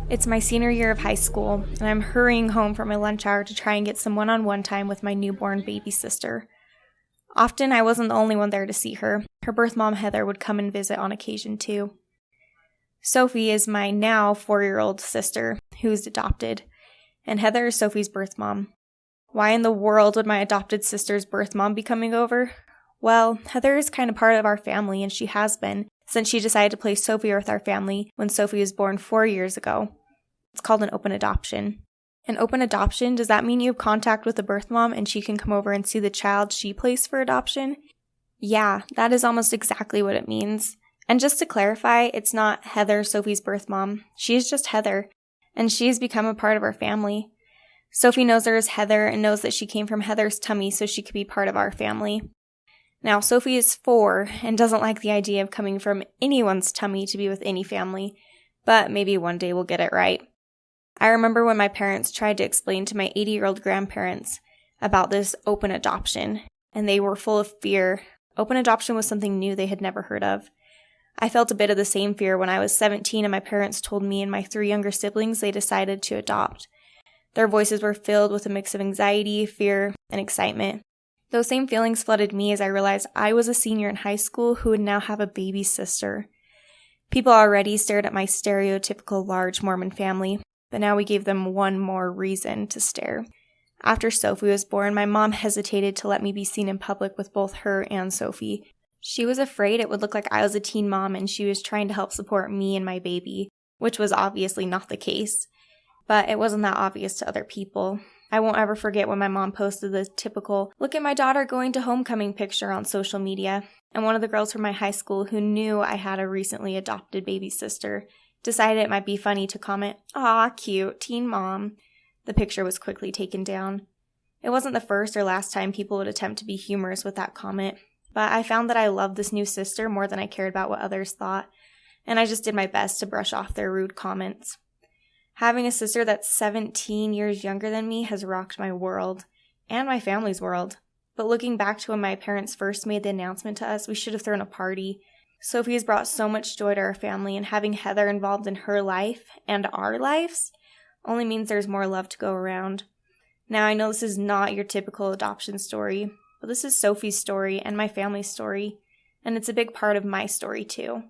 It's my senior year of high school, and I'm hurrying home from my lunch hour to try and get some one-on-one time with my newborn baby sister. Often, I wasn't the only one there to see her. Her birth mom, Heather, would come and visit on occasion, too. Sophie is my now 4-year-old sister, who's adopted, and Heather is Sophie's birth mom. Why in the world would my adopted sister's birth mom be coming over? Well, Heather is kind of part of our family, and she has been, since she decided to place Sophie with our family when Sophie was born 4 years ago. It's called an open adoption. An open adoption, does that mean you have contact with the birth mom and she can come over and see the child she placed for adoption? Yeah, that is almost exactly what it means. And just to clarify, it's not Heather, Sophie's birth mom. She is just Heather, and she has become a part of our family. Sophie knows her as Heather and knows that she came from Heather's tummy so she could be part of our family. Now, Sophie is 4 and doesn't like the idea of coming from anyone's tummy to be with any family, but maybe one day we'll get it right. I remember when my parents tried to explain to my 80-year-old grandparents about this open adoption, and they were full of fear. Open adoption was something new they had never heard of. I felt a bit of the same fear when I was 17 and my parents told me and my 3 younger siblings they decided to adopt. Their voices were filled with a mix of anxiety, fear, and excitement. Those same feelings flooded me as I realized I was a senior in high school who would now have a baby sister. People already stared at my stereotypical large Mormon family, but now we gave them one more reason to stare. After Sophie was born, my mom hesitated to let me be seen in public with both her and Sophie. She was afraid it would look like I was a teen mom and she was trying to help support me and my baby, which was obviously not the case. But it wasn't that obvious to other people. I won't ever forget when my mom posted the typical, "Look at my daughter going to homecoming" picture on social media, and one of the girls from my high school who knew I had a recently adopted baby sister decided it might be funny to comment, "Aw, cute, teen mom." The picture was quickly taken down. It wasn't the first or last time people would attempt to be humorous with that comment, but I found that I loved this new sister more than I cared about what others thought, and I just did my best to brush off their rude comments. Having a sister that's 17 years younger than me has rocked my world, and my family's world. But looking back to when my parents first made the announcement to us, we should have thrown a party. Sophie has brought so much joy to our family, and having Heather involved in her life and our lives only means there's more love to go around. Now, I know this is not your typical adoption story, but this is Sophie's story and my family's story, and it's a big part of my story too.